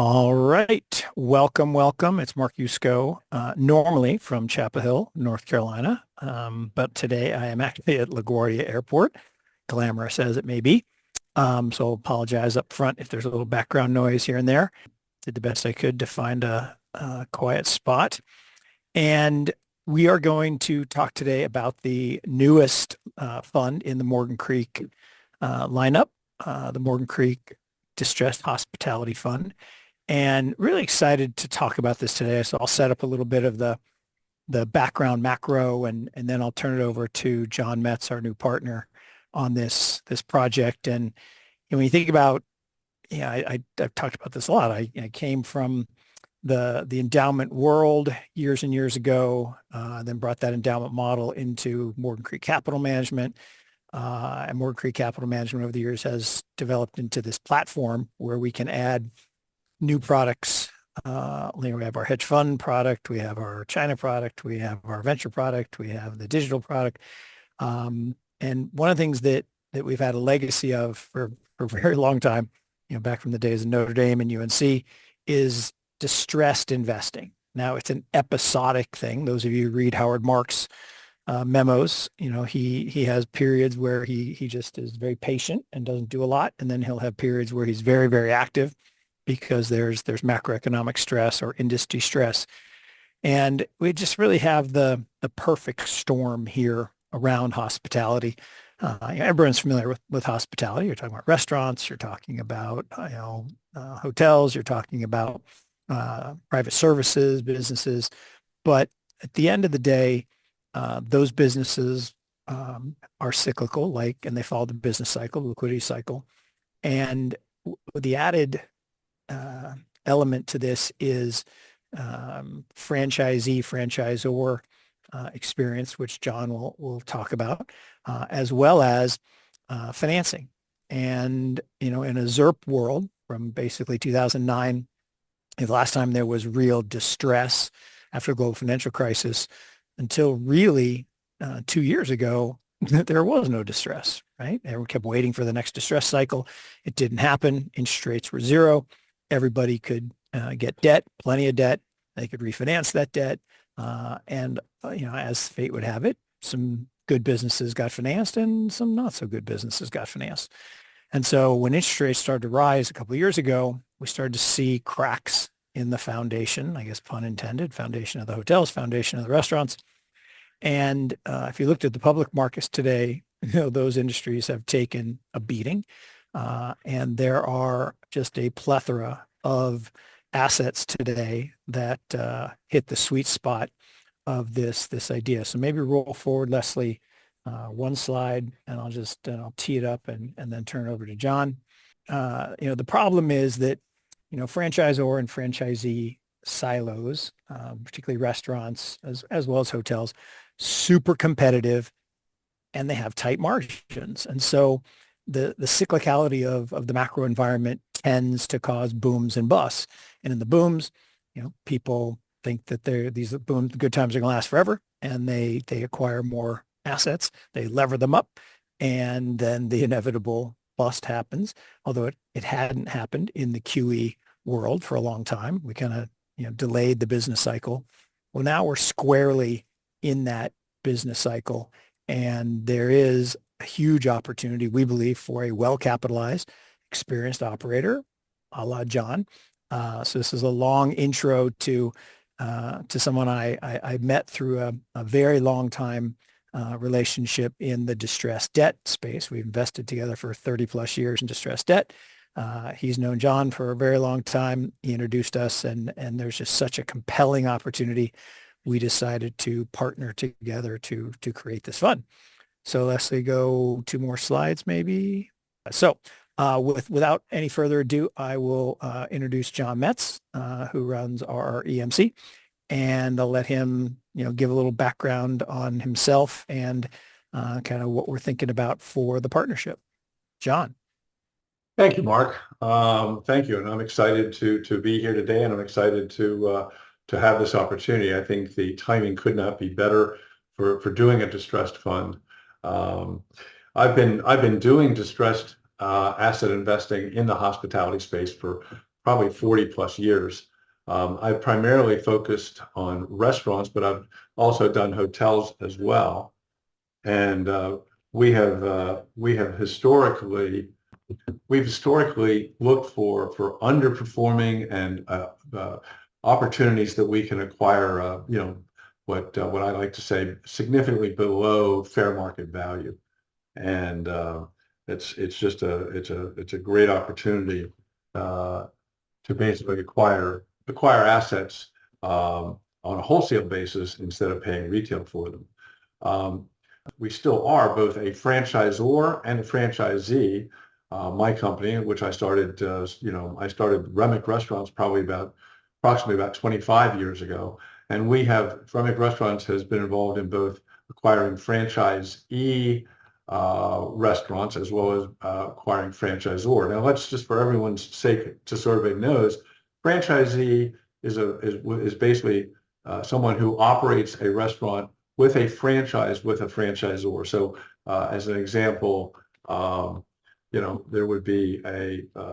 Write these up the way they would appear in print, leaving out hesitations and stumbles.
All right. Welcome, welcome. It's Mark Yusko, normally from Chapel Hill, North Carolina. But today I am actually at LaGuardia Airport, glamorous as it may be. So I'll apologize up front if there's a little background noise here and there. Did the best I could to find a quiet spot. And we are going to talk today about the newest fund in the Morgan Creek lineup, the Morgan Creek Distressed Hospitality Fund. And really excited to talk about this today. So I'll set up a little bit of the background macro and then I'll turn it over to John Metz, our new partner on this project. And when you think about, I've talked about this a lot. I came from the endowment world years and years ago, then brought that endowment model into Morgan Creek Capital Management. And Morgan Creek Capital Management over the years has developed into this platform where we can add new products. We have our hedge fund product, we have our China product, we have our venture product, we have the digital product. And one of the things that we've had a legacy of for a very long time, back from the days of Notre Dame and UNC, is distressed investing. Now it's an episodic thing. Those of you who read Howard Marks memos, he has periods where he just is very patient and doesn't do a lot, and then he'll have periods where he's very, very active because there's macroeconomic stress or industry stress. And we just really have the perfect storm here around hospitality. Everyone's familiar with hospitality. You're talking about restaurants, you're talking about hotels, you're talking about private services, businesses. But at the end of the day, those businesses are cyclical, and they follow the business cycle, the liquidity cycle. And the added element to this is franchisor experience, which John will talk about, as well as financing. And, in a ZIRP world from basically 2009, the last time there was real distress after the global financial crisis, until really 2 years ago, there was no distress, right? Everyone kept waiting for the next distress cycle. It didn't happen. Interest rates were zero. Everybody could get debt, plenty of debt. They could refinance that debt. And as fate would have it, some good businesses got financed and some not so good businesses got financed. And so when interest rates started to rise a couple of years ago, we started to see cracks in the foundation, I guess pun intended, foundation of the hotels, foundation of the restaurants. And if you looked at the public markets today, those industries have taken a beating. And there are just a plethora of assets today that hit the sweet spot of this idea. So maybe roll forward, Leslie, one slide, and I'll tee it up and then turn it over to John. The problem is that, franchisor and franchisee silos, particularly restaurants as well as hotels, super competitive, and they have tight margins. And so the cyclicality of the macro environment tends to cause booms and busts. And in the booms, people think that these boom good times are going to last forever, and they acquire more assets, they lever them up, and then the inevitable bust happens. Although it hadn't happened in the QE world for a long time, we kind of delayed the business cycle. Well, now we're squarely in that business cycle, and there is a huge opportunity, we believe, for a well-capitalized, experienced operator, a la John. So this is a long intro to someone I met through a very long time relationship in the distressed debt space. We've invested together for 30 plus years in distressed debt. He's known John for a very long time. He introduced us, and there's just such a compelling opportunity. We decided to partner together to create this fund. So Leslie, go two more slides, maybe. So without any further ado, I will introduce John Metz, who runs our EMC, and I'll let him, give a little background on himself and kind of what we're thinking about for the partnership. John. Thank you, Mark. Thank you, and I'm excited to be here today, and I'm excited to have this opportunity. I think the timing could not be better for doing a distressed fund. I've been doing distressed asset investing in the hospitality space for probably 40 plus years. I've primarily focused on restaurants, but I've also done hotels as well. And we've historically looked for underperforming and opportunities that we can acquire, what I like to say, significantly below fair market value. And it's a great opportunity to basically acquire assets on a wholesale basis instead of paying retail for them. We still are both a franchisor and a franchisee. My company, which I started, I started Remick Restaurants approximately about 25 years ago. And Remick Restaurants has been involved in both acquiring franchisee restaurants as well as acquiring franchisor. Now, let's just, for everyone's sake, to sort of knows, franchisee is basically someone who operates a restaurant with a franchise with a franchisor. So, as an example, there would be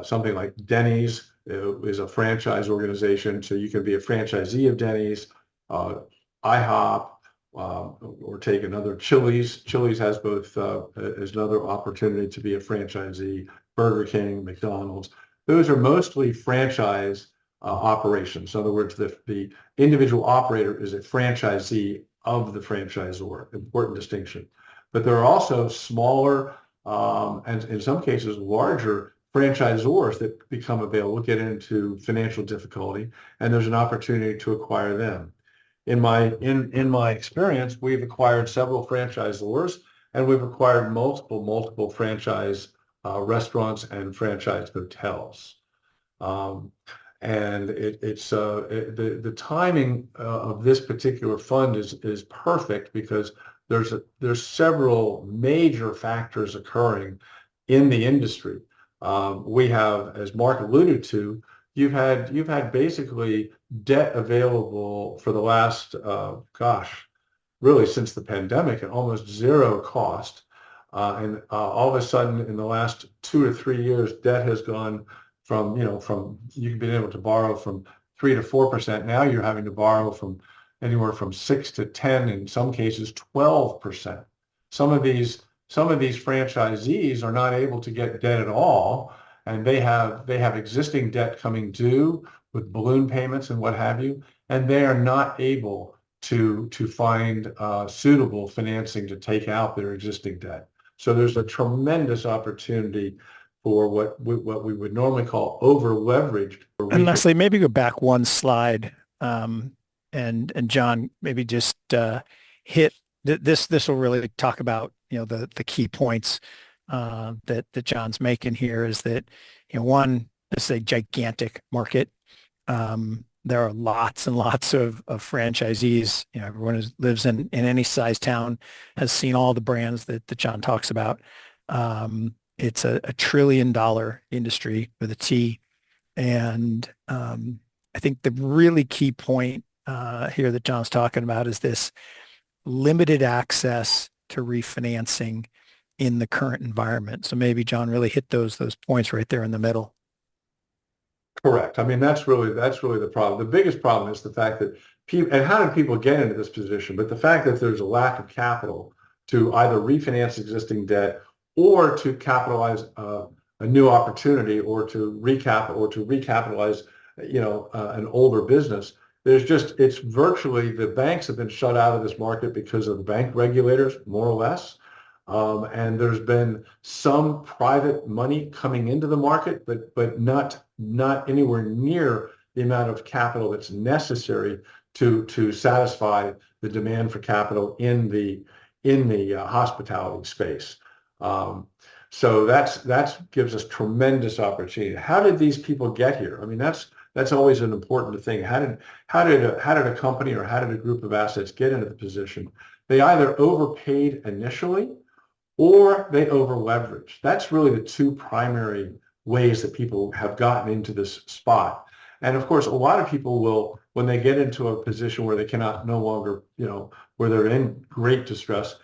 something like Denny's is a franchise organization, so you can be a franchisee of Denny's, IHOP, or take another Chili's. Chili's has both as another opportunity to be a franchisee. Burger King, McDonald's. Those are mostly franchise operations. In other words, the individual operator is a franchisee of the franchisor. Important distinction. But there are also smaller and in some cases larger franchisors that become available, get into financial difficulty, and there's an opportunity to acquire them. In my experience, we've acquired several franchisors, and we've acquired multiple franchise restaurants and franchise hotels. And the timing of this particular fund is perfect because there's several major factors occurring in the industry. We have, as Mark alluded to, you've had basically debt available for the last really since the pandemic at almost zero cost, and all of a sudden in the last 2 to 3 years, debt has gone from you've been able to borrow from 3 to 4%. Now you're having to borrow from anywhere from 6 to 10, in some cases 12%. Some of these franchisees are not able to get debt at all, and they have existing debt coming due with balloon payments and what have you, and they are not able to find suitable financing to take out their existing debt. So there's a tremendous opportunity for what we would normally call over leveraged. And Leslie, maybe go back one slide, and John, maybe just hit this. This will really talk about the key points that John's making here. Is that one, this is a gigantic market. There are lots and lots of franchisees. Everyone who lives in any size town has seen all the brands that John talks about. It's a $1 trillion industry with a T. And I think the really key point here that John's talking about is this limited access to refinancing in the current environment. So maybe John really hit those points right there in the middle. Correct. I mean, that's really the problem. The biggest problem is the fact that and how did people get into this position? But the fact that there's a lack of capital to either refinance existing debt or to capitalize a new opportunity, or to recapitalize, an older business. It's virtually, the banks have been shut out of this market because of the bank regulators, more or less. And there's been some private money coming into the market, but not anywhere near the amount of capital that's necessary to satisfy the demand for capital in the hospitality space. So that gives us tremendous opportunity. How did these people get here? I mean, that's always an important thing. How did a company or how did a group of assets get into the position? They either overpaid initially or they over leveraged. That's really the two primary ways that people have gotten into this spot. And of course, a lot of people will, when they get into a position where they cannot no longer, where they're in great distress,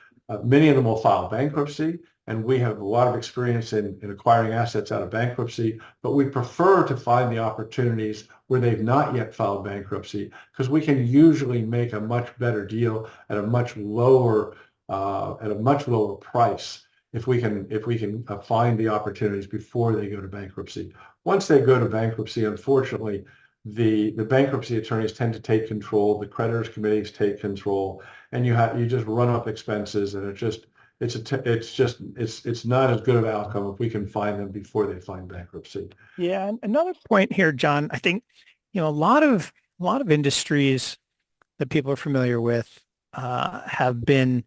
many of them will file bankruptcy, and we have a lot of experience in acquiring assets out of bankruptcy, but we prefer to find the opportunities where they've not yet filed bankruptcy, because we can usually make a much better deal at a much lower price if we can find the opportunities before they go to bankruptcy. Once they go to bankruptcy, unfortunately, the bankruptcy attorneys tend to take control, the creditors committees take control, and you just run up expenses, and it's not as good of an outcome if we can find them before they find bankruptcy. Yeah, and another point here, John, I think, a lot of industries that people are familiar with have been,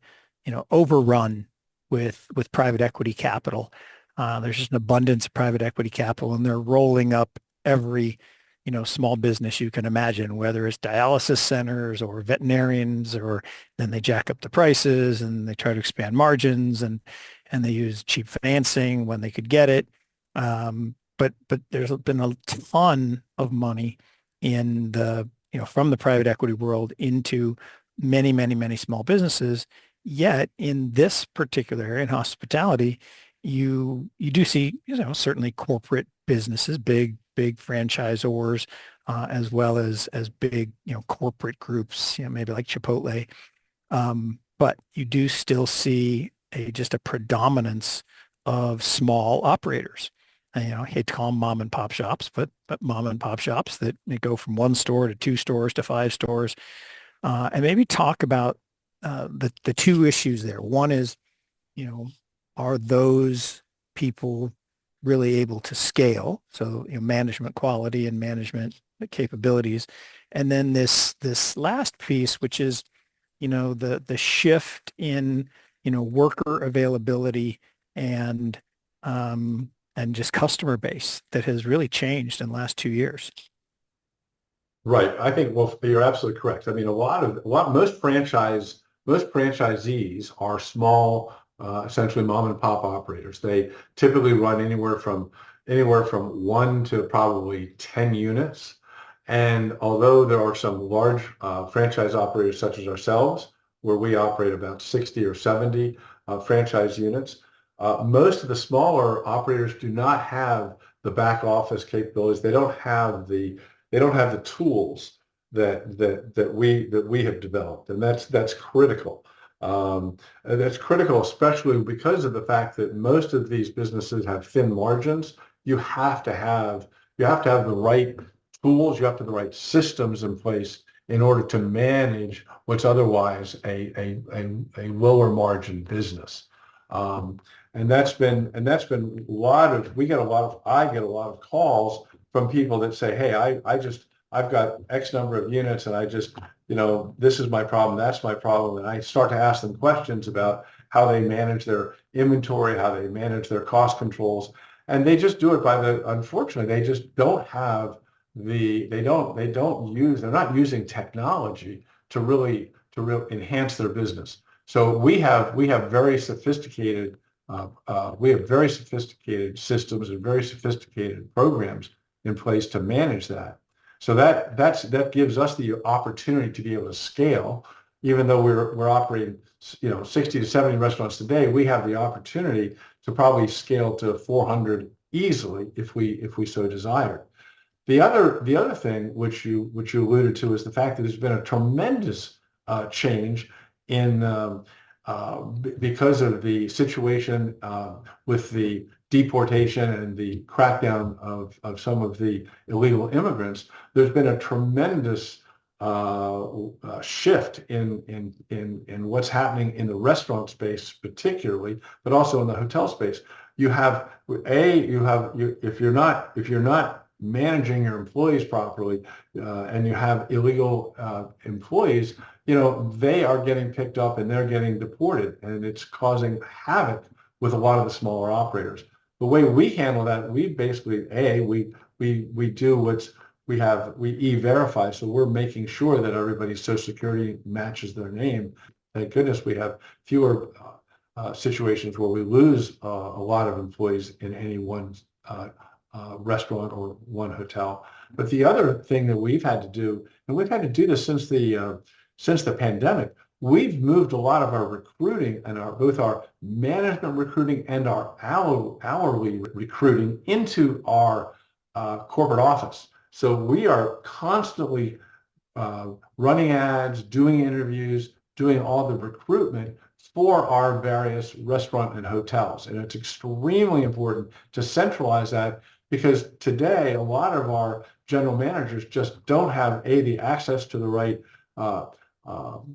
overrun with private equity capital. There's just an abundance of private equity capital, and they're rolling up every, small business you can imagine, whether it's dialysis centers or veterinarians, or then they jack up the prices and they try to expand margins, and they use cheap financing when they could get it. But there's been a ton of money in the, from the private equity world into many, many, many small businesses. Yet in this particular area, in hospitality, you do see, certainly corporate businesses, big franchisors, as well as big, corporate groups, maybe like Chipotle. But you do still see just a predominance of small operators. And, I hate to call them mom and pop shops, but mom and pop shops that may go from 1 store to 2 stores to 5 stores. And maybe talk about the 2 issues there. One is, are those people really able to scale? So, management quality and management capabilities. And then this last piece, which is, the shift in, worker availability and just customer base that has really changed in the last 2 years. Right. I think, well, you're absolutely correct. I mean, most franchisees are small, essentially mom and pop operators. They typically run anywhere from 1 to probably 10 units. And although there are some large franchise operators such as ourselves, where we operate about 60 or 70 franchise units, most of the smaller operators do not have the back office capabilities. They don't have the tools that we have developed, and that's critical. That's critical, especially because of the fact that most of these businesses have thin margins. You have to have the right tools. You have to have the right systems in place in order to manage what's otherwise a lower margin business. And that's been I get a lot of calls from people that say, hey, I've got X number of units, and this is my problem, that's my problem. And I start to ask them questions about how they manage their inventory, how they manage their cost controls. And they just do it unfortunately, they just don't have they're not using technology to really enhance their business. So we have very sophisticated systems and very sophisticated programs in place to manage that. So that gives us the opportunity to be able to scale. Even though we're operating 60 to 70 restaurants today, we have the opportunity to probably scale to 400 easily if we so desire. The other thing which you alluded to is the fact that there's been a tremendous change in because of the situation with the deportation and the crackdown of some of the illegal immigrants. There's been a tremendous shift in what's happening in the restaurant space, particularly, but also in the hotel space. If you're not managing your employees properly, and you have illegal employees, they are getting picked up and they're getting deported, and it's causing havoc with a lot of the smaller operators. The way we handle that, we basically we e-verify, so we're making sure that everybody's Social Security matches their name. Thank goodness we have fewer situations where we lose a lot of employees in any one restaurant or one hotel. But the other thing that we've had to do, and we've had to do this since the pandemic, we've moved a lot of our recruiting and both our management recruiting and our hourly recruiting into our corporate office. So we are constantly running ads, doing interviews, doing all the recruitment for our various restaurant and hotels. And it's extremely important to centralize that, because today a lot of our general managers just don't have the access to the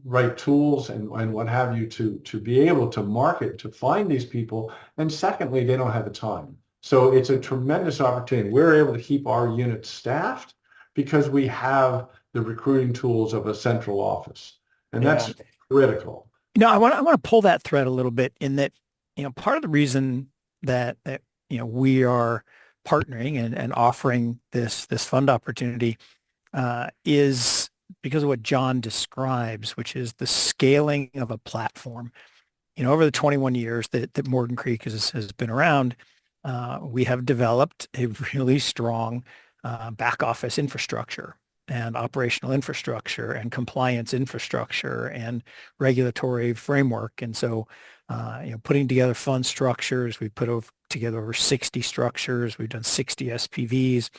right tools and what have you to be able to market, to find these people. And secondly, they don't have the time. So it's a tremendous opportunity. We're able to keep our unit staffed because we have the recruiting tools of a central office. And that's critical. I want to pull that thread a little bit, in that, part of the reason that we are partnering and offering this fund opportunity is because of what John describes, which is the scaling of a platform. Over the 21 years that Morgan Creek has been around, we have developed a really strong back office infrastructure and operational infrastructure and compliance infrastructure and regulatory framework. And so, putting together fund structures, we put together over 60 structures. We've done 60 SPVs.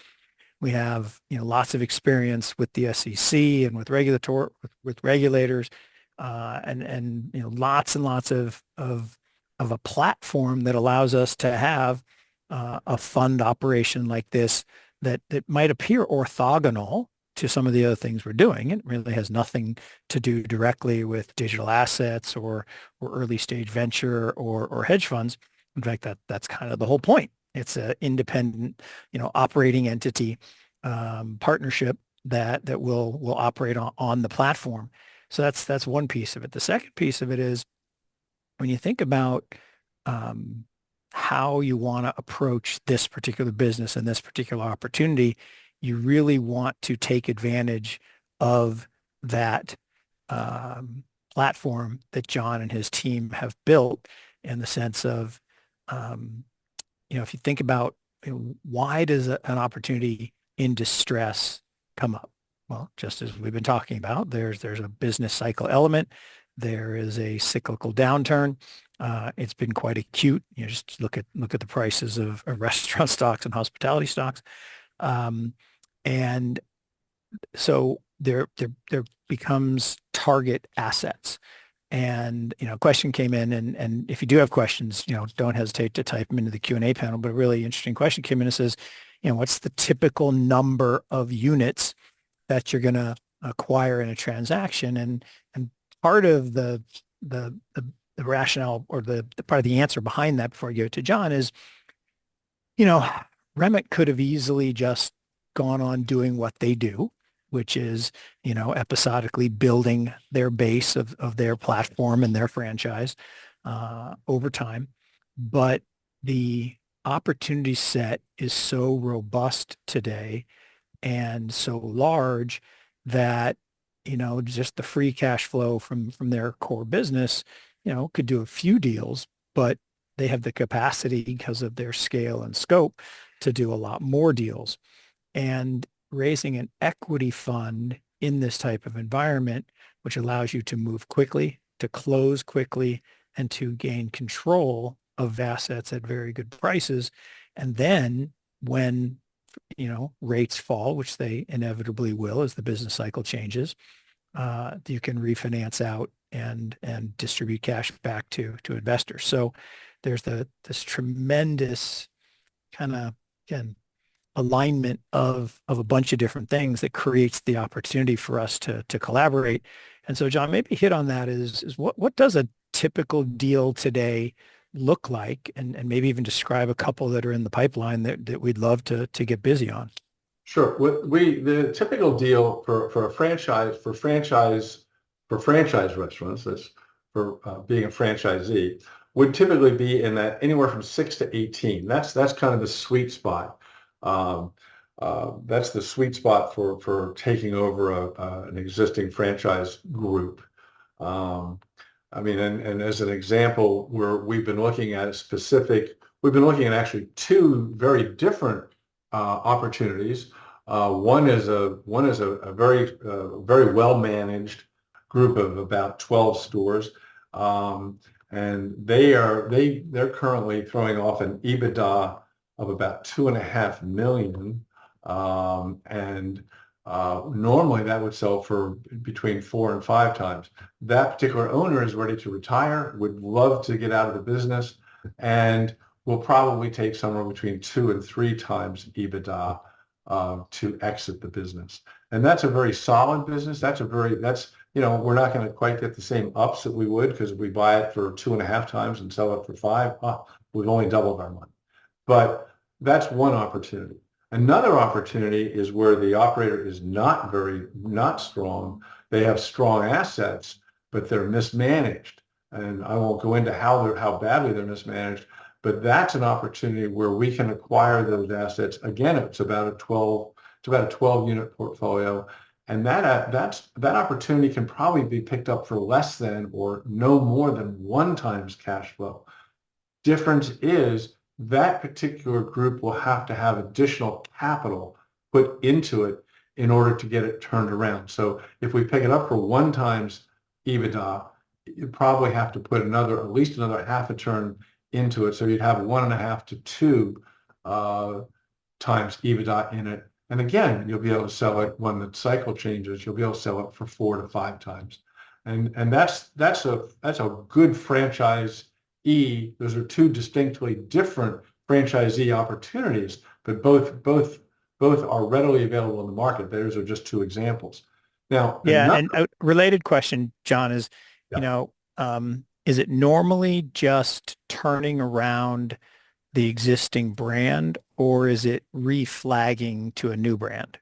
We have, lots of experience with the SEC and with regulators, and lots and lots of a platform that allows us to have a fund operation like this that might appear orthogonal to some of the other things we're doing. It really has nothing to do directly with digital assets or early stage venture or hedge funds. In fact, that's kind of the whole point. It's an independent, operating entity, partnership that will operate on the platform. So that's one piece of it. The second piece of it is, when you think about how you want to approach this particular business and this particular opportunity, you really want to take advantage of that platform that John and his team have built, in the sense of, if you think about, why does an opportunity in distress come up? Well, just as we've been talking about, there's a business cycle element. There is a cyclical downturn. It's been quite acute. Just look at the prices of restaurant stocks and hospitality stocks. And so there becomes target assets. And, a question came in, and if you do have questions, don't hesitate to type them into the Q&A panel. But a really interesting question came in and says, what's the typical number of units that you're going to acquire in a transaction? And part of the rationale, or the part of the answer behind that, before I give it to John, is, Remit could have easily just gone on doing what they do, which is, episodically building their base of their platform and their franchise over time. But the opportunity set is so robust today and so large that, just the free cash flow from their core business, could do a few deals, but they have the capacity, because of their scale and scope, to do a lot more deals. And raising an equity fund in this type of environment, which allows you to move quickly, to close quickly, and to gain control of assets at very good prices. And then when, rates fall, which they inevitably will as the business cycle changes, you can refinance out and distribute cash back to investors. So there's this tremendous kind of, again, alignment of a bunch of different things that creates the opportunity for us to collaborate. And so, John, maybe hit on that, is what does a typical deal today look like, and maybe even describe a couple that are in the pipeline that we'd love to get busy on. Sure. The typical deal for a franchise, for franchise restaurants, that's for being a franchisee, would typically be in that anywhere from 6 to 18. That's kind of the sweet spot. That's the sweet spot for taking over an existing franchise group. And as an example, we've been looking at actually two very different opportunities. One is a very well managed group of about 12 stores. And they're currently throwing off an EBITDA of about 2.5 million. And normally that would sell for between 4 and 5 times. That particular owner is ready to retire, would love to get out of the business, and will probably take somewhere between 2 and 3 times EBITDA to exit the business. And that's a very solid business. We're not going to quite get the same ups that we would, because if we buy it for 2.5 times and sell it for 5, we've only doubled our money. But that's one opportunity. Another opportunity is where the operator is not strong. They have strong assets, but they're mismanaged. And I won't go into how badly they're mismanaged, but that's an opportunity where we can acquire those assets. Again, it's about a 12 unit portfolio. And that opportunity can probably be picked up for less than or no more than 1 times cash flow. Difference is that particular group will have to have additional capital put into it in order to get it turned around. So if we pick it up for 1 times EBITDA, you probably have to put at least another half a turn into it. So you'd have 1.5 to 2 times EBITDA in it. And again, you'll be able to sell it when the cycle changes. You'll be able to sell it for 4 to 5 times. And that's a good franchise. Those are 2 distinctly different franchisee opportunities, but both are readily available in the market. Those are just 2 examples. Now, and a related question, John, is, Yeah. Is it normally just turning around the existing brand, or is it reflagging to a new brand?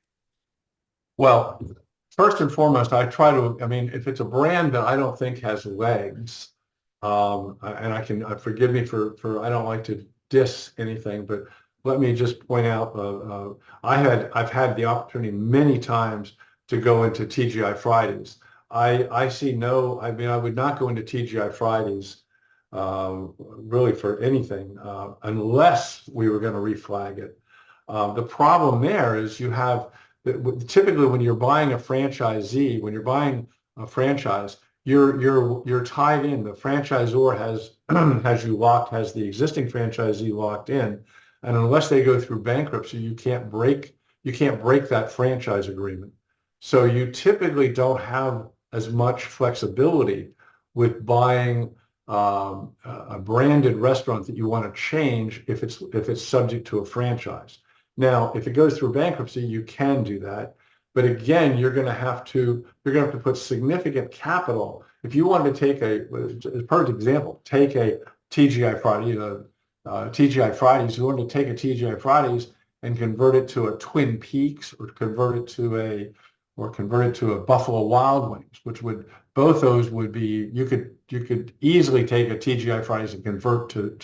Well, first and foremost, if it's a brand that I don't think has legs, and forgive me for I don't like to diss anything, but let me just point out, I've had the opportunity many times to go into TGI Fridays. I would not go into TGI Fridays really for anything unless we were going to reflag it. The problem there is typically when you're buying a franchise, you're tied in. The franchisor has the existing franchisee locked in, and unless they go through bankruptcy, you can't break that franchise agreement. So you typically don't have as much flexibility with buying a branded restaurant that you want to change if it's subject to a franchise. Now, if it goes through bankruptcy, you can do that. But again, you're going to have to put significant capital. If you wanted to take a perfect example, take a TGI Friday, TGI Fridays. You wanted to take a TGI Fridays and convert it to a Twin Peaks, or convert it to a Buffalo Wild Wings, both those would be, you could easily take a TGI Fridays and convert to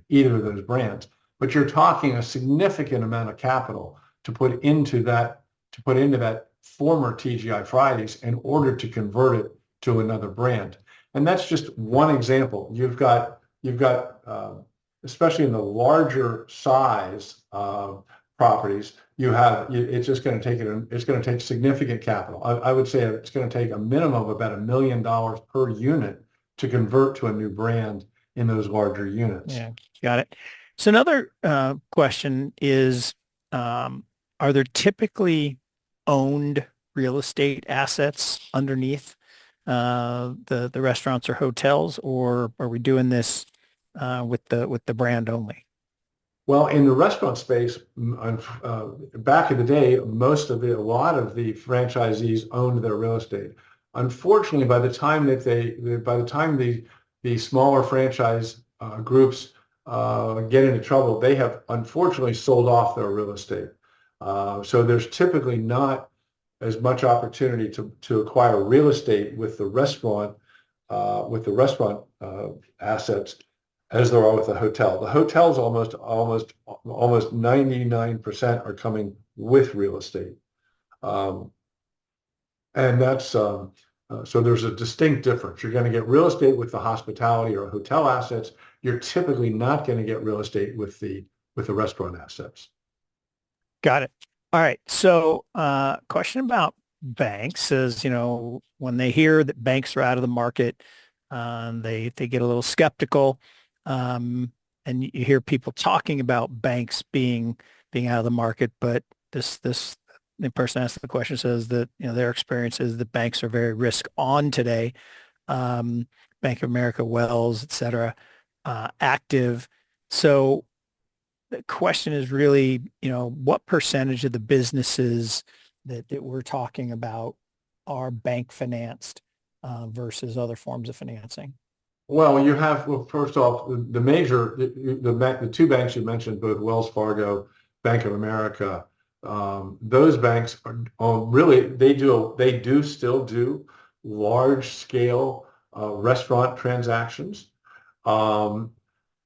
either of those brands. But you're talking a significant amount of capital to put into that former TGI Fridays in order to convert it to another brand. And that's just one example. You've got especially in the larger size properties, it's going to take significant capital. I would say it's going to take a minimum of about $1 million per unit to convert to a new brand in those larger units. Yeah, got it. So another question is, are there typically owned real estate assets underneath the restaurants or hotels, or are we doing this with the brand only? Well, in the restaurant space, back in the day, a lot of the franchisees owned their real estate. Unfortunately, by the time the smaller franchise groups get into trouble, they have unfortunately sold off their real estate. So there's typically not as much opportunity to acquire real estate with the restaurant assets as there are with the hotel. The hotels almost 99% are coming with real estate, and that's so there's a distinct difference. You're going to get real estate with the hospitality or hotel assets. You're typically not going to get real estate with the restaurant assets. Got it. All right. So question about banks is, when they hear that banks are out of the market, they get a little skeptical. Um, and you hear people talking about banks being out of the market, but this the person asking the question says that, their experience is that banks are very risk on today. Um, Bank of America, Wells, et cetera, active. So the question is really, what percentage of the businesses that we're talking about are bank financed versus other forms of financing? Well, you have, well, first off, the major, the two banks you mentioned, both Wells Fargo, Bank of America, those banks are really, they do still do large scale restaurant transactions. Um,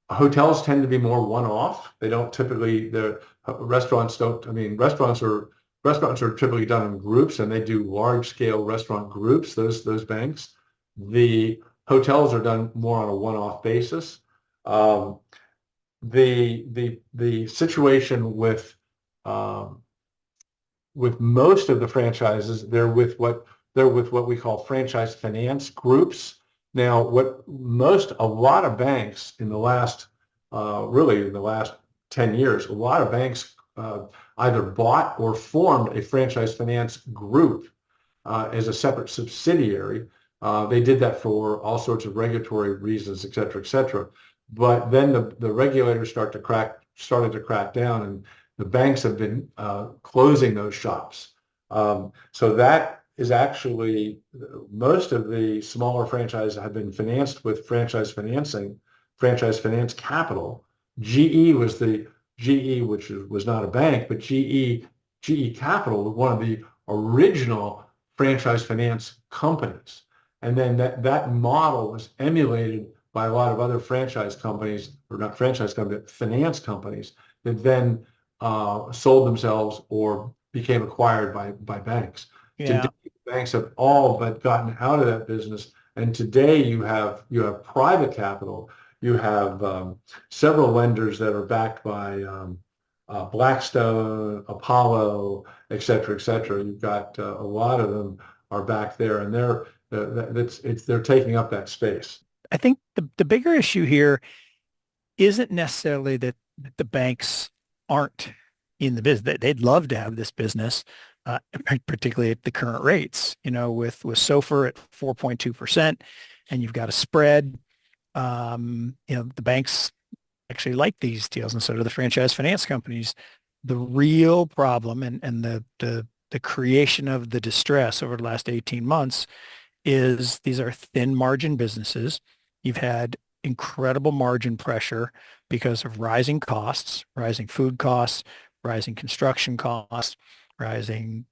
Hotels tend to be more one-off. They don't typically, the restaurants don't, I mean, restaurants are typically done in groups and they do large scale restaurant groups, those banks. The hotels are done more on a one-off basis. Um, the situation um, with most of the franchises, they're with what we call franchise finance groups. Now, a lot of banks in the last really in the last 10 years, a lot of banks either bought or formed a franchise finance group as a separate subsidiary. They did that for all sorts of regulatory reasons, et cetera, et cetera. But then the regulators started to crack down, and the banks have been closing those shops. So that is actually most of the smaller franchises have been financed with franchise financing, franchise finance capital. GE, which was not a bank, but GE Capital was one of the original franchise finance companies. And then that model was emulated by a lot of other franchise companies, or not franchise companies, but finance companies that then sold themselves or became acquired by banks. Today, Yeah. banks have all but gotten out of that business, and today you have private capital. You have several lenders that are backed by Blackstone, Apollo, et cetera, et cetera. You've got a lot of them are back there, and they're taking up that space. I think the bigger issue here isn't necessarily that the banks aren't in the business. They'd love to have this business, uh, particularly at the current rates, with SOFR at 4.2%, and you've got a spread. The banks actually like these deals, and so do the franchise finance companies. The real problem and the creation of the distress over the last 18 months is these are thin margin businesses. You've had incredible margin pressure because of rising costs, rising food costs, rising construction costs, rising,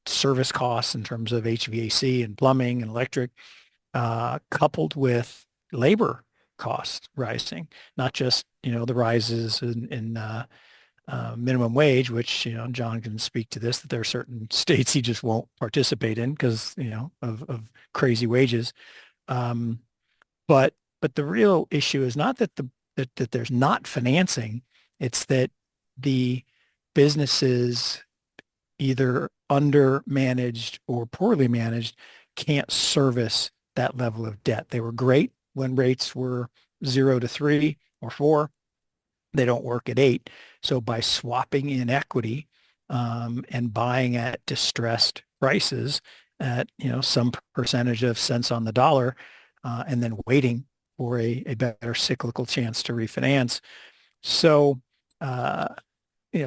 service costs in terms of HVAC and plumbing and electric, coupled with labor costs rising, not just, the rises in minimum wage, which, John can speak to this, that there are certain states he just won't participate in because, of crazy wages. Um, but the real issue is not that there's not financing. It's that the businesses either under managed or poorly managed can't service that level of debt. They were great when rates were 0 to 3 or 4. They don't work at 8. So by swapping in equity and buying at distressed prices at some percentage of cents on the dollar, and then waiting for a better cyclical chance to refinance. So uh,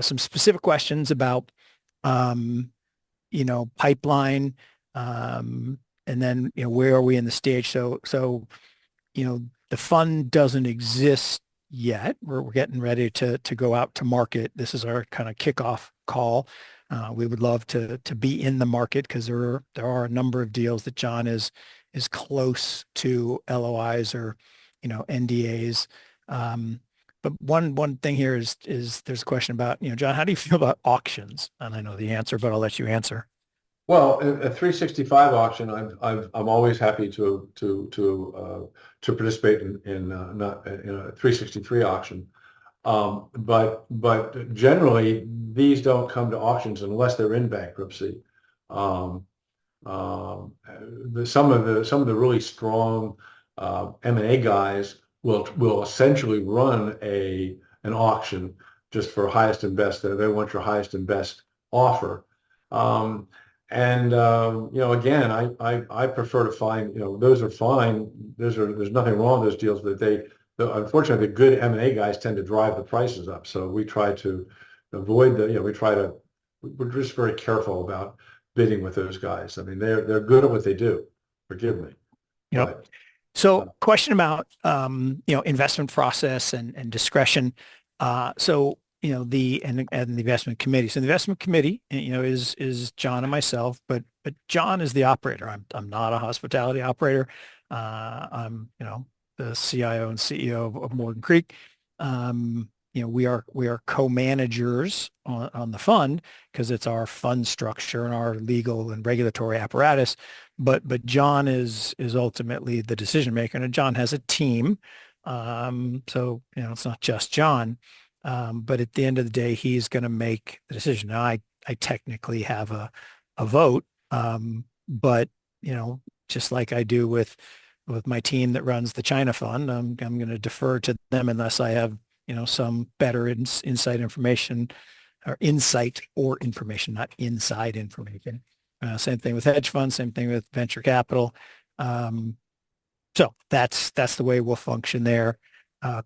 some specific questions about um, pipeline, and then where are we in the stage? So the fund doesn't exist yet. We're getting ready to go out to market. This is our kind of kickoff call. We would love to be in the market because there are a number of deals that John is close to LOIs or NDAs. But one thing here is there's a question about, John, how do you feel about auctions? And I know the answer, but I'll let you answer. Well, a 365 auction, I'm always happy to participate in not in a 363 auction. But generally, these don't come to auctions unless they're in bankruptcy. Um, some of the really strong M&A guys will essentially run an auction just for highest and best. They want your highest and best offer. Again, I prefer to find, those are fine. There's nothing wrong with those deals, but unfortunately, the good M&A guys tend to drive the prices up. So we try to avoid we're just very careful about bidding with those guys. I mean, they're good at what they do. Forgive me. Yep. But, So question about, investment process and discretion. And the investment committee. So the investment committee, is John and myself, but John is the operator. I'm not a hospitality operator. I'm, the CIO and CEO of Morgan Creek. We are co-managers on the fund because it's our fund structure and our legal and regulatory apparatus. But John is ultimately the decision maker, and John has a team. It's not just John. But at the end of the day, he's going to make the decision. Now, I technically have a vote, but just like I do with my team that runs the China fund, I'm going to defer to them unless I have some better insight information, not inside information. Same thing with hedge funds, same thing with venture capital. So that's the way we'll function there.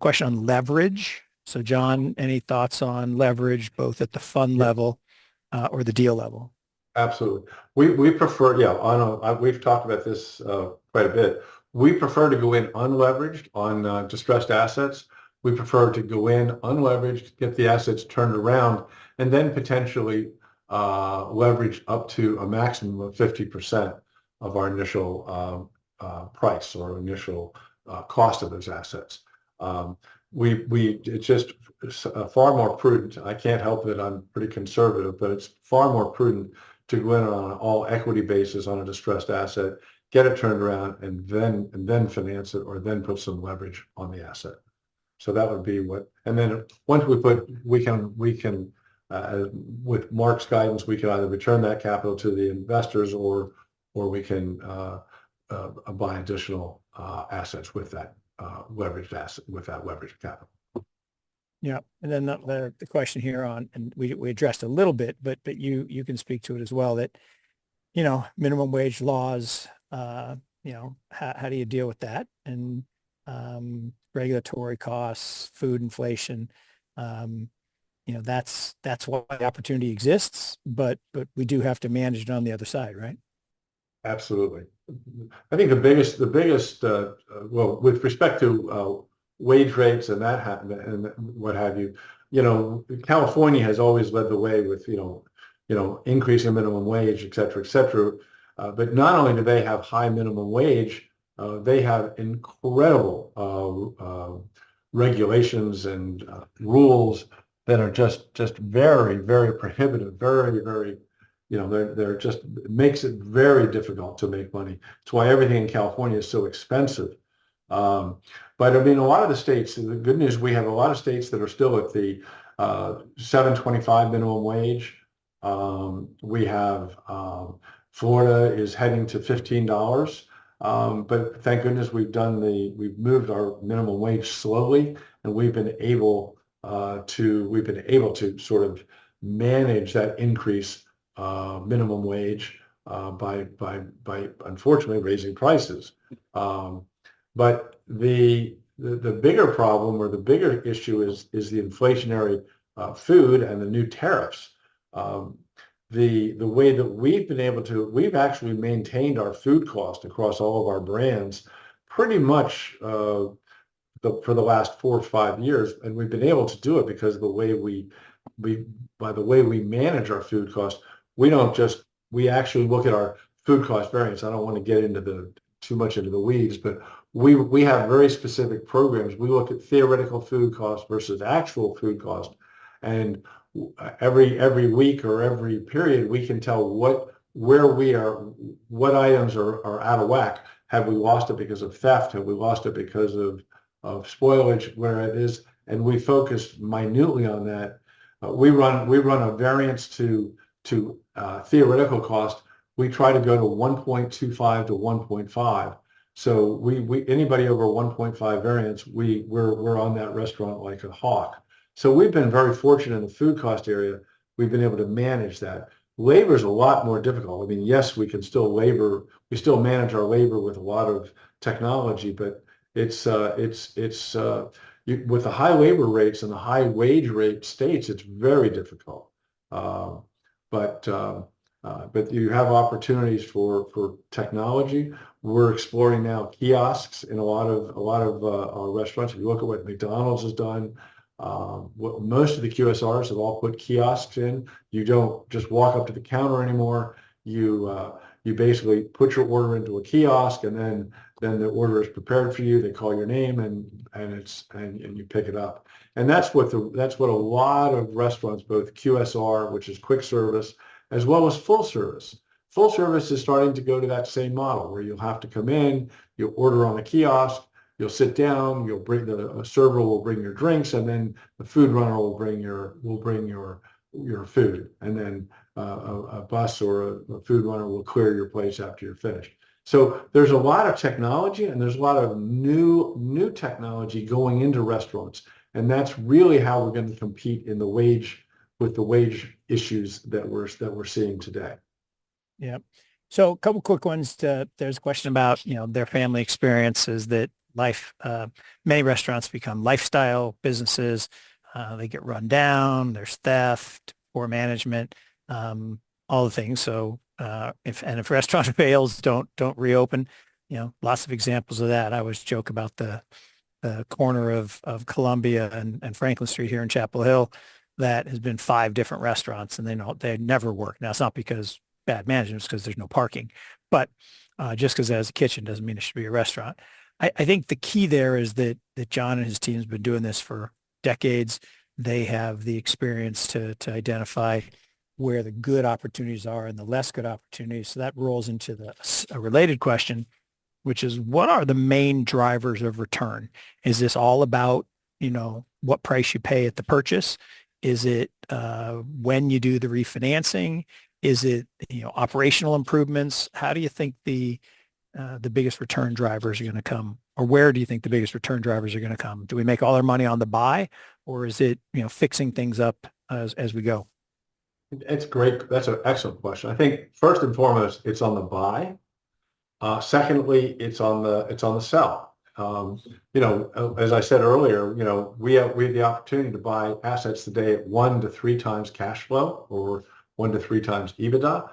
Question on leverage. So John, any thoughts on leverage, both at the fund level or the deal level? Absolutely. We prefer, we've talked about this quite a bit. We prefer to go in unleveraged on distressed assets. We prefer to go in unleveraged, get the assets turned around, and then potentially leverage up to a maximum of 50% of our initial price or initial cost of those assets. It's just far more prudent. I can't help it. I'm pretty conservative, but it's far more prudent to go in on an all equity basis on a distressed asset, get it turned around, and then finance it, or then put some leverage on the asset. So that would be and then once we can with Mark's guidance, we can either return that capital to the investors or we can buy additional assets with that leveraged capital. Yeah, and then the question here and we addressed a little bit, but you can speak to it as well. That minimum wage laws. How do you deal with that? And regulatory costs, food inflation. That's why the opportunity exists, but we do have to manage it on the other side, right? Absolutely. I think the biggest with respect to wage rates and that happen and what have you, California has always led the way with increasing minimum wage, et cetera, et cetera. But not only do they have high minimum wage, they have incredible regulations and rules that are just very, very prohibitive, very, very, they're just, it makes it very difficult to make money. It's why everything in California is so expensive. But I mean, a lot of the states, the good news, we have a lot of states that are still at the $7.25 minimum wage. We have Florida is heading to $15. But thank goodness we've moved our minimum wage slowly, and we've been able to sort of manage that increase minimum wage by unfortunately raising prices. But the bigger problem or the bigger issue is the inflationary food and the new tariffs. The way that we've actually maintained our food cost across all of our brands pretty much for the last 4 or 5 years, and we've been able to do it because of the way by the way we manage our food costs. We actually look at our food cost variance. I don't want to get too much into the weeds, but we have very specific programs. We look at theoretical food cost versus actual food cost, and every week or every period we can tell where we are, what items are out of whack. Have we lost it because of theft? Have we lost it because of spoilage, where it is? And we focus minutely on that. We run a variance to theoretical cost we try to go to 1.25 to 1.5. So we anybody over 1.5 variance, we're on that restaurant like a hawk. So we've been very fortunate in the food cost area. We've been able to manage that. Labor is a lot more difficult. I mean, yes, we still manage our labor with a lot of technology, but with the high labor rates and the high wage rate states, it's very difficult. Uh, but you have opportunities for technology. We're exploring now kiosks in a lot of our restaurants. If you look at what McDonald's has done, most of the QSRs have all put kiosks in. You don't just walk up to the counter anymore. You basically put your order into a kiosk, and then the order is prepared for you. They call your name, and you pick it up. And that's what a lot of restaurants, both QSR, which is quick service, as well as full service. Full service is starting to go to that same model where you'll have to come in, you'll order on a kiosk, you'll sit down, a server will bring your drinks, and then the food runner will bring your food, and then a bus or a food runner will clear your place after you're finished. So there's a lot of technology, and there's a lot of new technology going into restaurants, and that's really how we're going to compete with the wage issues that we're seeing today. Yeah. So a couple quick ones. There's a question about, their family experiences that many restaurants become lifestyle businesses. They get run down, there's theft, poor management, all the things. So if restaurant fails, don't reopen. Lots of examples of that. I always joke about the corner of Columbia and Franklin Street here in Chapel Hill that has been 5 different restaurants, and they never work. Now, it's not because bad management, it's because there's no parking. But just because it has a kitchen doesn't mean it should be a restaurant. I think the key there is that John and his team has been doing this for decades. They have the experience to identify where the good opportunities are and the less good opportunities. So that rolls into a related question, which is, what are the main drivers of return? Is this all about, what price you pay at the purchase? Is it when you do the refinancing? Is it, operational improvements? How do you think the biggest return drivers are going to come, or where do you think the biggest return drivers are going to come? Do we make all our money on the buy, or is it, fixing things up as we go? It's great. That's an excellent question. I think first and foremost, it's on the buy. Secondly, it's on the sell. As I said earlier, we have the opportunity to buy assets today at 1 to 3 times cash flow, or 1 to 3 times EBITDA.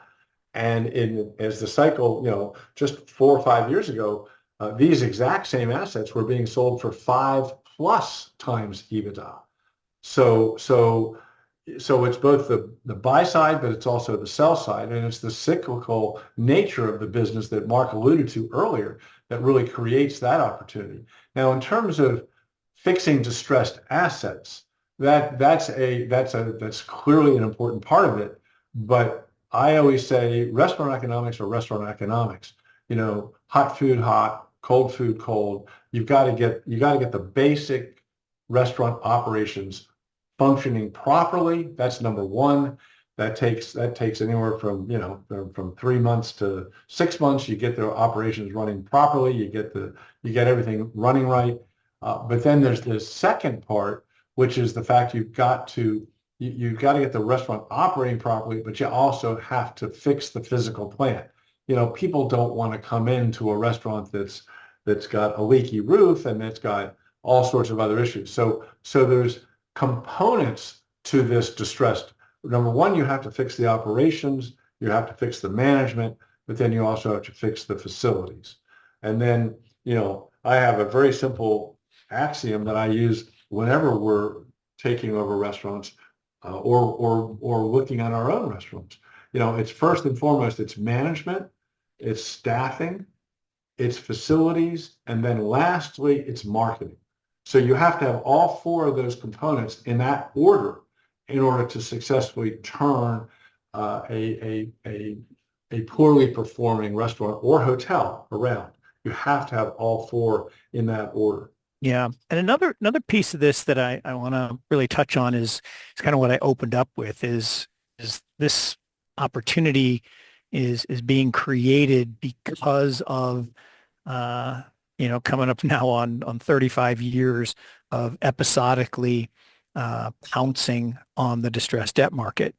And as the cycle, just 4 or 5 years ago, these exact same assets were being sold for 5+ times EBITDA. So it's both the buy side, but it's also the sell side, and it's the cyclical nature of the business that Mark alluded to earlier that really creates that opportunity. Now, in terms of fixing distressed assets, that's clearly an important part of it. But I always say restaurant economics are restaurant economics. Hot food hot, cold food cold. You got to get the basic restaurant operations functioning properly. That's number one. That takes anywhere from 3 months to 6 months. You get their operations running properly. You get everything running right. But then there's this second part, which is the fact you've got to get the restaurant operating properly, but you also have to fix the physical plant. People don't want to come into a restaurant that's got a leaky roof and it's got all sorts of other issues. So there's components to this distressed. Number one, you have to fix the operations, you have to fix the management, but then you also have to fix the facilities. And then, I have a very simple axiom that I use whenever we're taking over restaurants or looking at our own restaurants. It's first and foremost, it's management, it's staffing, it's facilities, and then lastly, it's marketing. So you have to have all 4 of those components in that order in order to successfully turn a poorly performing restaurant or hotel around. You have to have all 4 in that order. Yeah. And another piece of this that I want to really touch on is kind of what I opened up with is this opportunity, is being created because of coming up now on 35 years of episodically pouncing on the distressed debt market.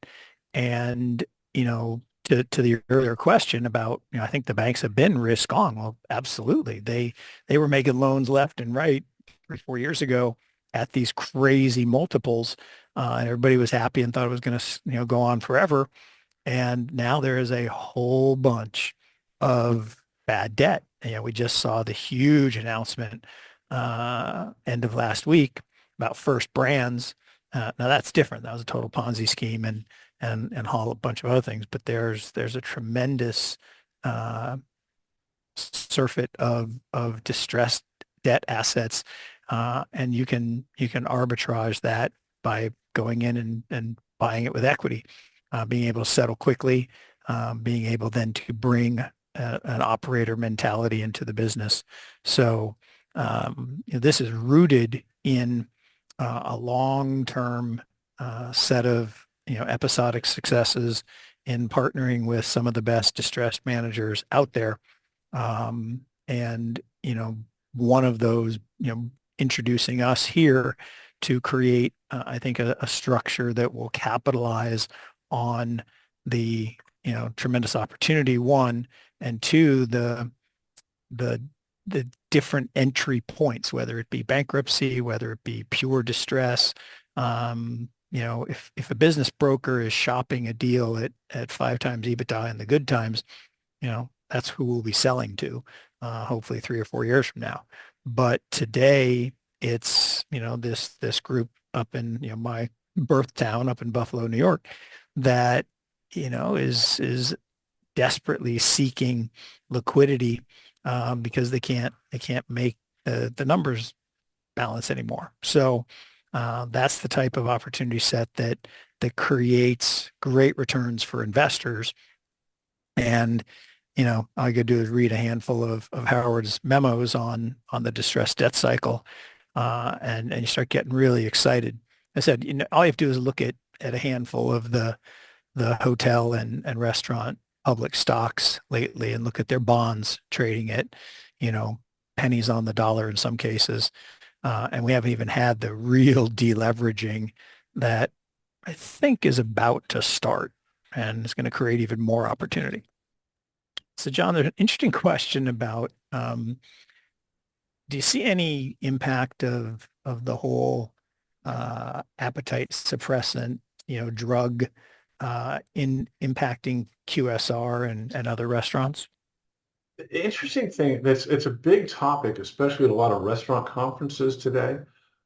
And, to the earlier question about, I think the banks have been risk on. Well, absolutely. They were making loans left and right 3, 4 years ago at these crazy multiples, and everybody was happy and thought it was going to, go on forever. And now there is a whole bunch of bad debt. We just saw the huge announcement end of last week about First Brands. Now that's different. That was a total Ponzi scheme and a bunch of other things. But there's a tremendous surfeit of distressed debt assets, and you can arbitrage that by going in and buying it with equity, being able to settle quickly, being able then to bring an operator mentality into the business. So this is rooted in a long-term set of episodic successes in partnering with some of the best distressed managers out there. And one of those, introducing us here to create, I think, a structure that will capitalize on the, tremendous opportunity, one, and two, the different entry points, whether it be bankruptcy, whether it be pure distress. If a business broker is shopping a deal at 5 times EBITDA in the good times, that's who we'll be selling to, hopefully 3 or 4 years from now. But today it's, this group up in, my birth town up in Buffalo, New York, that, is desperately seeking liquidity, because they can't make the numbers balance anymore. So that's the type of opportunity set that creates great returns for investors. And all you gotta do is read a handful of Howard's memos on the distressed debt cycle, and you start getting really excited. I said, all you have to do is look at a handful of the hotel and restaurant public stocks lately and look at their bonds trading at, pennies on the dollar in some cases. And we haven't even had the real deleveraging that I think is about to start, and it's going to create even more opportunity. So, John, there's an interesting question about, do you see any impact of the whole appetite suppressant, drug in impacting QSR and other restaurants? The interesting thing, it's a big topic, especially at a lot of restaurant conferences today.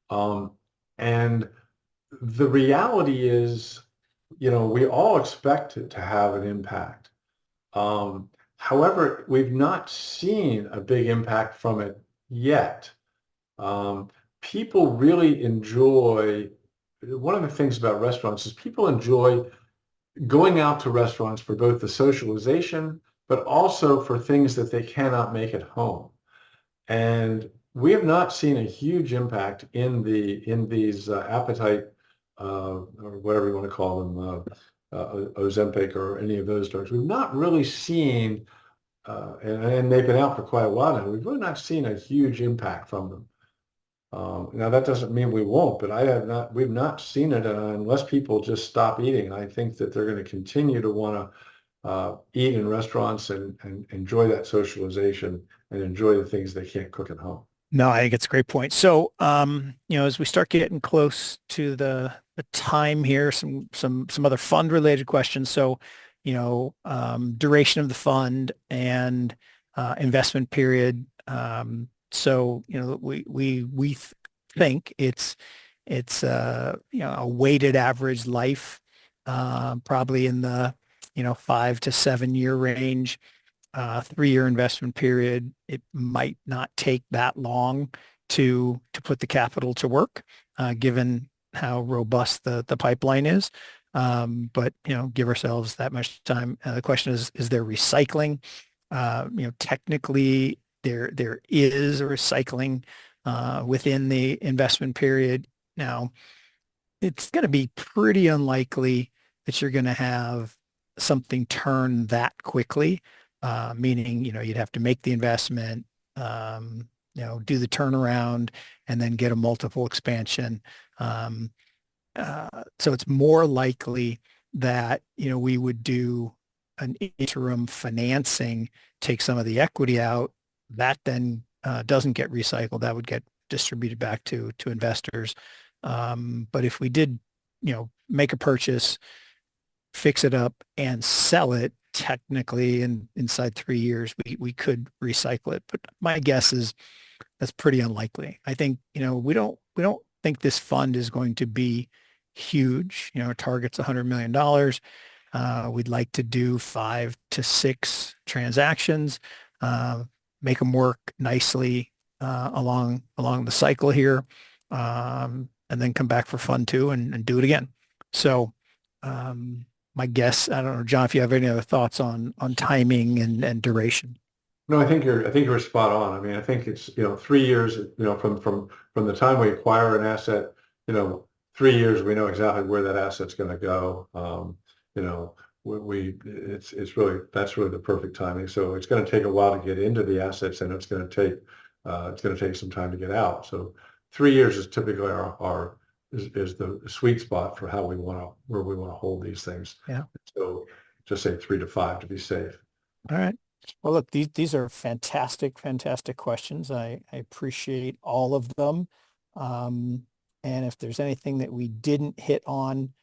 And the reality is, we all expect it to have an impact. However, we've not seen a big impact from it yet. People really enjoy, one of the things about restaurants is people enjoy going out to restaurants for both the socialization, but also for things that they cannot make at home. And we have not seen a huge impact in these appetite, or whatever you want to call them, Ozempic or any of those drugs. We've not really seen, and they've been out for quite a while now, we've really not seen a huge impact from them. Now that doesn't mean we won't, but we've not seen it unless people just stop eating. I think that they're going to continue to want to eat in restaurants and enjoy that socialization and enjoy the things they can't cook at home. No, I think it's a great point. So, as we start getting close to the time here, some other fund related questions. So, duration of the fund and investment period. So, we think it's a weighted average life, probably in the 5 to 7 year range. 3 year investment period. It might not take that long to put the capital to work, given how robust the pipeline is. But give ourselves that much time. The question is there recycling? Technically there is a recycling within the investment period. Now, it's going to be pretty unlikely that you're going to have something turn that quickly, meaning, you'd have to make the investment, do the turnaround and then get a multiple expansion. So it's more likely that, we would do an interim financing, take some of the equity out, that then doesn't get recycled. That would get distributed back to investors. But if we did, make a purchase, fix it up and sell it, technically inside 3 years, we could recycle it. But my guess is that's pretty unlikely. I think, we don't think this fund is going to be huge. Our target's $100 million. We'd like to do 5 to 6 transactions, make them work nicely along the cycle here, and then come back for fund 2 and do it again. So my guess, I don't know, John, if you have any other thoughts on timing and duration. No, I think you're spot on. I mean, I think it's, 3 years, from the time we acquire an asset, 3 years, we know exactly where that asset's going to go. It's really, that's really the perfect timing. So it's going to take a while to get into the assets, and it's going to take some time to get out. So 3 years is typically is the sweet spot for where we want to hold these things. Yeah. So just say 3 to 5 to be safe. All right. Well, look, these are fantastic questions. I appreciate all of them. And if there's anything that we didn't hit on,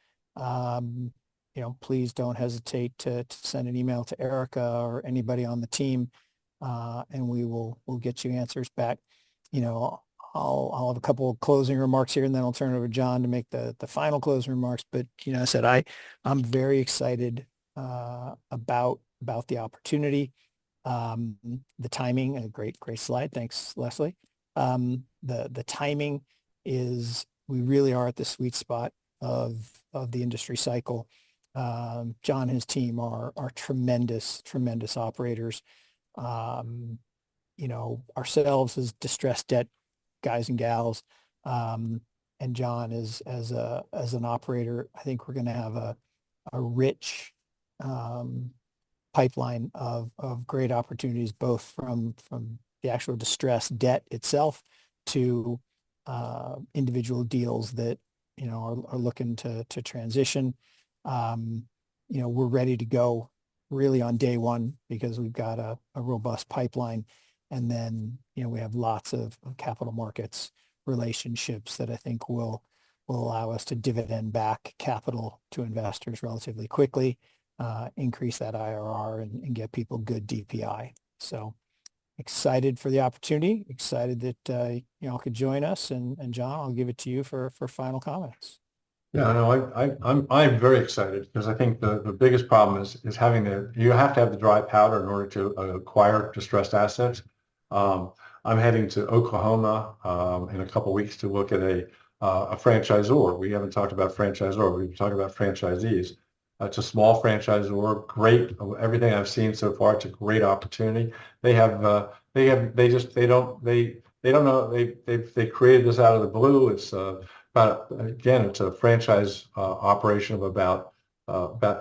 please don't hesitate to send an email to Erica or anybody on the team, and we'll get you answers back. I'll have a couple of closing remarks here, and then I'll turn it over to John to make the final closing remarks. But I said I'm very excited about the opportunity. The timing, a great slide. Thanks, Leslie. The timing is, we really are at the sweet spot of the industry cycle. John and his team are tremendous operators. Ourselves as distressed debt guys and gals, and John as an operator, I think we're going to have a rich pipeline of great opportunities, both from the actual distressed debt itself to individual deals that are looking to transition. We're ready to go really on day one because we've got a robust pipeline, and then we have lots of capital markets relationships that I think will allow us to dividend back capital to investors relatively quickly, increase that IRR and get people good DPI. So excited for the opportunity, excited that y'all could join us, and John, I'll give it to you for final comments. Yeah, no, I'm very excited because I think the biggest problem is you have to have the dry powder in order to acquire distressed assets. I'm heading to Oklahoma in a couple of weeks to look at a franchisor. We haven't talked about franchisor. We've talked about franchisees. It's a small franchisor. Great. Everything I've seen so far, it's a great opportunity. They don't know. They created this out of the blue. It's it's a franchise operation of about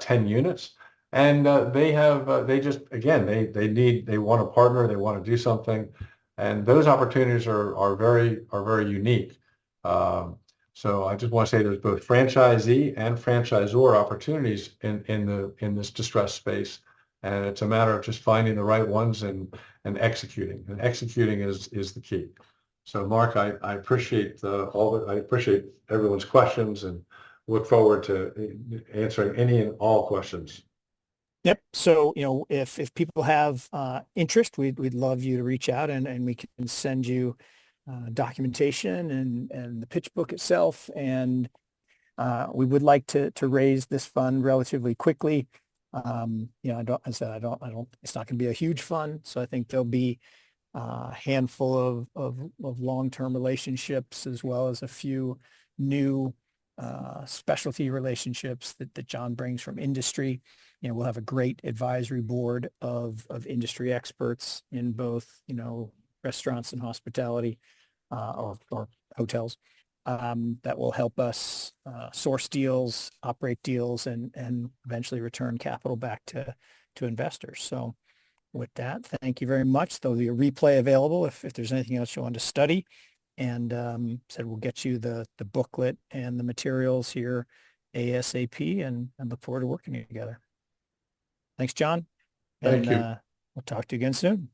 10 units. And they want a partner. They want to do something. And those opportunities are very unique. So I just want to say there's both franchisee and franchisor opportunities in this distressed space, and it's a matter of just finding the right ones and executing. And executing is the key. So Mark, I appreciate I appreciate everyone's questions and look forward to answering any and all questions. Yep. So, if people have interest, we'd love you to reach out, and we can send you documentation and the pitch book itself. And we would like to raise this fund relatively quickly. It's not going to be a huge fund. So I think there'll be a handful of long-term relationships, as well as a few new specialty relationships that John brings from industry. We'll have a great advisory board of industry experts in both, restaurants and hospitality, or hotels. that will help us source deals, operate deals, and eventually return capital back to investors. So with that, thank you very much. There'll be a replay available if there's anything else you want to study. And said we'll get you the booklet and the materials here ASAP, and look forward to working together. Thanks, John. Thank And you. we'll talk to you again soon.